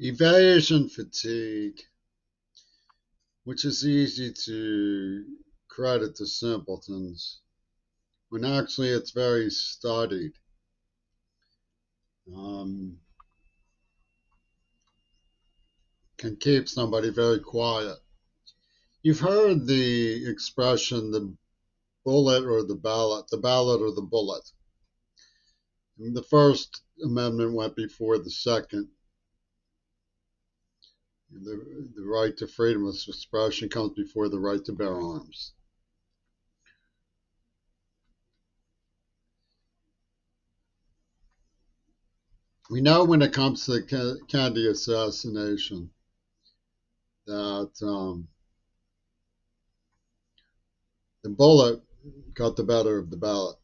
Evasion fatigue, which is easy to credit to simpletons, when actually it's very studied, um, can keep somebody very quiet. You've heard the expression the bullet or the ballot or the bullet. And the First Amendment went before the Second. The right to freedom of expression comes before the right to bear arms. We know when it comes to the Kennedy assassination that the bullet got the better of the ballot.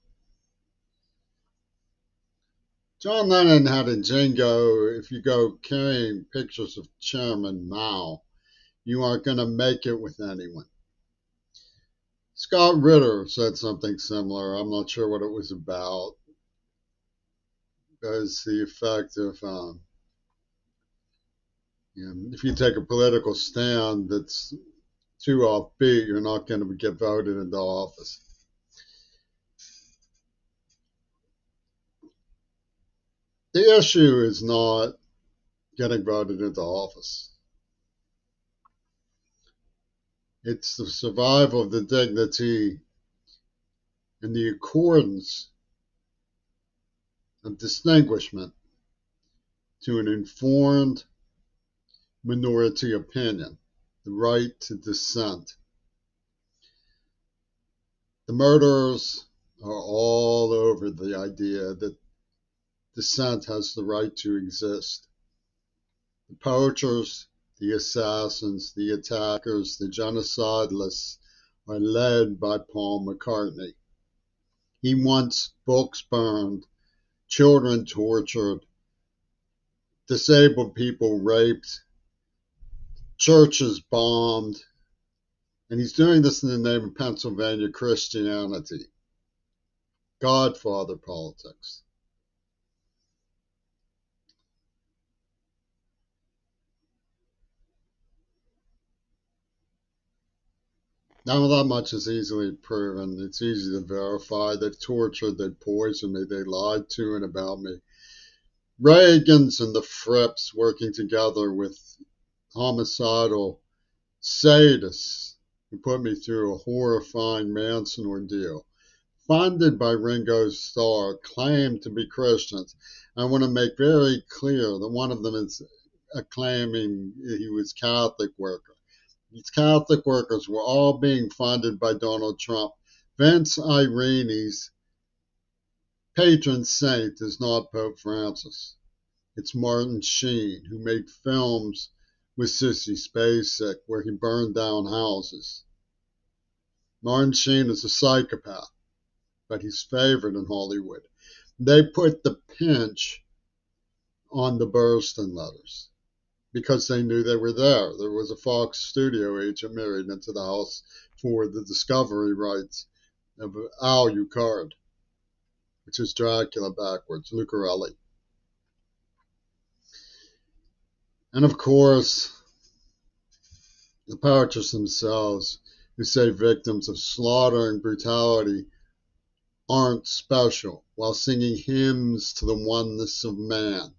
John Lennon had a jingo, if you go carrying pictures of Chairman Mao, you aren't going to make it with anyone. Scott Ritter said something similar. I'm not sure what it was about. As the effect of, if you take a political stand that's too offbeat, you're not going to get voted into office. The issue is not getting voted into office. It's the survival of the dignity and the accordance of distinguishment to an informed minority opinion, the right to dissent. The murderers are all over the idea that dissent has the right to exist. The poachers, the assassins, the attackers, the genocidalists are led by Paul McCartney. He wants books burned, children tortured, disabled people raped, churches bombed, and he's doing this in the name of Pennsylvania Christianity. Godfather politics. Now that much is easily proven. It's easy to verify. They've tortured, they've poisoned me, they lied to and about me. Reagan's and the Frips working together with homicidal sadists who put me through a horrifying Manson ordeal. Funded by Ringo Starr, claimed to be Christians. I want to make very clear that one of them is claiming he was Catholic worker. These Catholic workers were all being funded by Donald Trump. Vince Irene's patron saint is not Pope Francis. It's Martin Sheen, who made films with Sissy Spacek where he burned down houses. Martin Sheen is a psychopath, but he's favored in Hollywood. They put the pinch on the Burstyn letters because they knew they were there. There was a Fox studio agent married into the house for the discovery rights of Alucard, which is Dracula backwards, Lucarelli. And of course, the poachers themselves, who say victims of slaughter and brutality aren't special, while singing hymns to the oneness of man,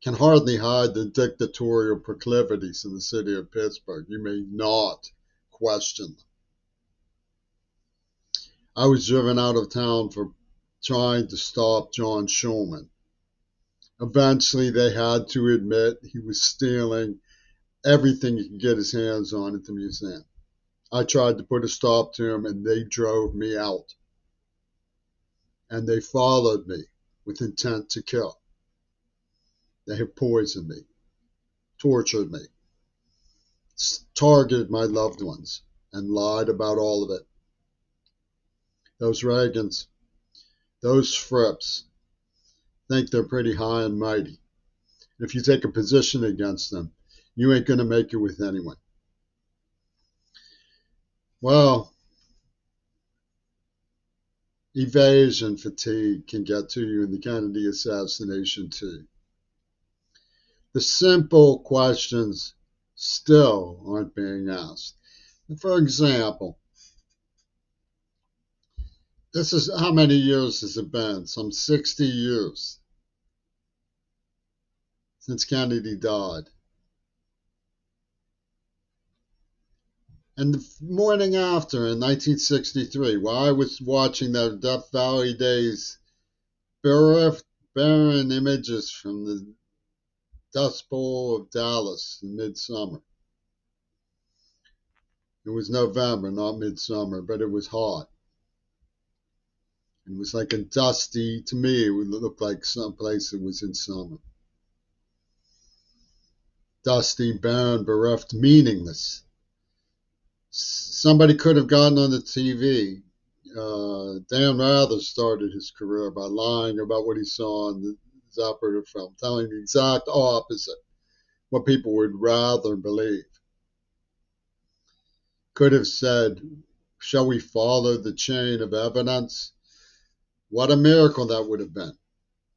can hardly hide the dictatorial proclivities in the city of Pittsburgh. You may not question them. I was driven out of town for trying to stop John Schulman. Eventually, they had to admit he was stealing everything he could get his hands on at the museum. I tried to put a stop to him, and they drove me out. And they followed me with intent to kill. They have poisoned me, tortured me, targeted my loved ones, and lied about all of it. Those Reagans, those Frips, think they're pretty high and mighty. And if you take a position against them, you ain't going to make it with anyone. Well, evasion fatigue can get to you in the Kennedy assassination too. The simple questions still aren't being asked. For example, this is how many years has it been? Some 60 years since Kennedy died. And the morning after, in 1963, while I was watching the Death Valley Days, barren images from the Dust Bowl of Dallas in midsummer. It was November, not midsummer, but it was hot. It was like a dusty, to me, it would look like some place that was in summer. Dusty, barren, bereft, meaningless. Somebody could have gotten on the TV. Dan Rather started his career by lying about what he saw in his operative film, telling the exact opposite, what people would rather believe. Could have said, shall we follow the chain of evidence? What a miracle that would have been,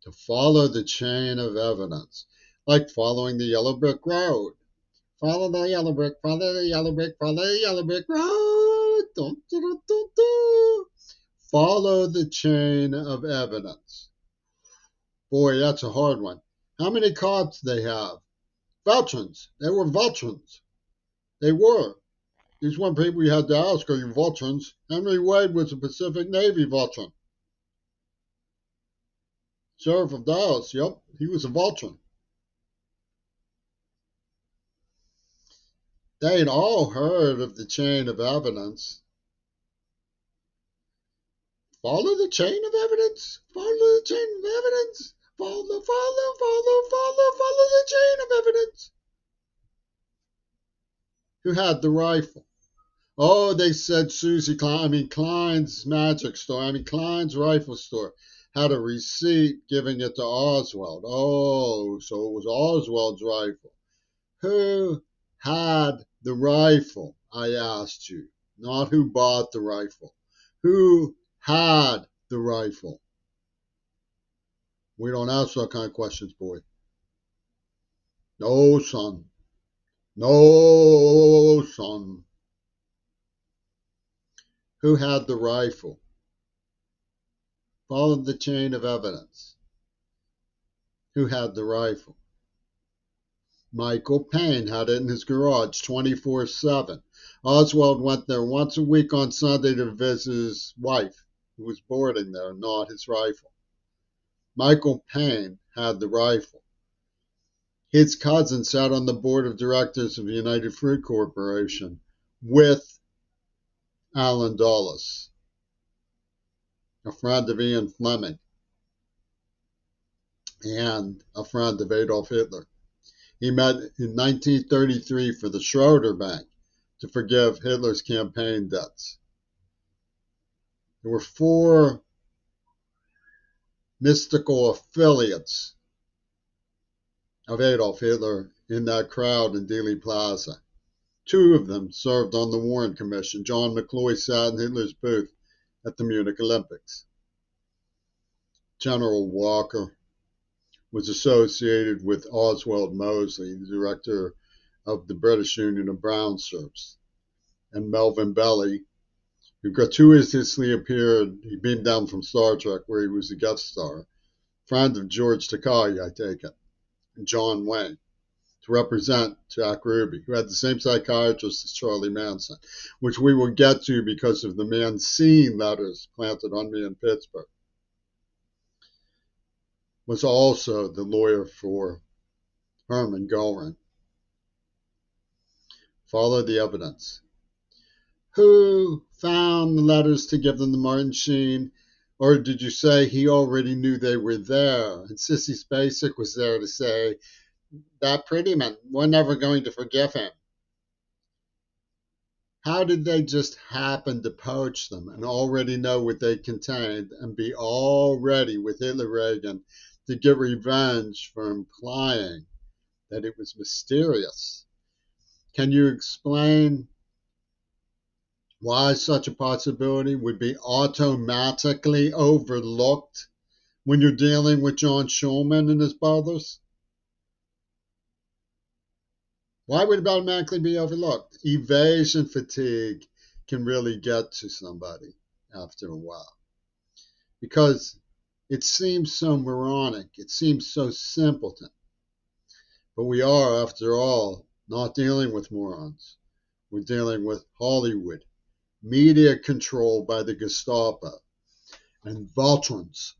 to follow the chain of evidence, like following the yellow brick road. Follow the yellow brick, follow the yellow brick, follow the yellow brick road. Dun, dun, dun, dun, dun. Follow the chain of evidence. Boy, that's a hard one. How many cops they have? Veterans. They were veterans. They were. These weren't people you had to ask, are you veterans? Henry Wade was a Pacific Navy veteran. Sheriff of Dallas, yep, he was a veteran. They'd all heard of the chain of evidence. Follow the chain of evidence. Follow the chain of evidence. Follow the chain of evidence. Who had the rifle? Oh, they said Klein's magic store. Klein's rifle store had a receipt giving it to Oswald. Oh, so it was Oswald's rifle. Who had the rifle? I asked you. Not who bought the rifle. Who had the rifle? We don't ask that kind of questions, boy. No, son. No, son. Who had the rifle? Follow the chain of evidence. Who had the rifle? Michael Payne had it in his garage 24/7. Oswald went there once a week on Sunday to visit his wife, who was boarding there, not his rifle. Michael Payne had the rifle. His cousin sat on the board of directors of United Fruit Corporation with Allen Dulles, a friend of Ian Fleming, and a friend of Adolf Hitler. He met in 1933 for the Schroeder Bank to forgive Hitler's campaign debts. There were 4 mystical affiliates of Adolf Hitler in that crowd in Dealey Plaza. 2 of them served on the Warren Commission. John McCloy sat in Hitler's booth at the Munich Olympics. General Walker was associated with Oswald Mosley, the director of the British Union of Brown Shirts, and Melvin Belly, who gratuitously appeared. He beamed down from Star Trek, where he was a guest star, friend of George Takei, I take it, and John Wayne, to represent Jack Ruby, who had the same psychiatrist as Charlie Manson, which we will get to because of the Mancine letters planted on me in Pittsburgh. Was also the lawyer for Herman Goring. Follow the evidence. Who found the letters to give them to Martin Sheen? Or did you say he already knew they were there? And Sissy Spacek was there to say, that Prettyman, we're never going to forgive him. How did they just happen to poach them and already know what they contained and be all ready with Hitler Reagan to get revenge for implying that it was mysterious? Can you explain why such a possibility would be automatically overlooked when you're dealing with John Schulman and his brothers? Why would it automatically be overlooked? Evasion fatigue can really get to somebody after a while because it seems so moronic, it seems so simpleton. But we are, after all, not dealing with morons. We're dealing with Hollywood, media controlled by the Gestapo, and Voltrons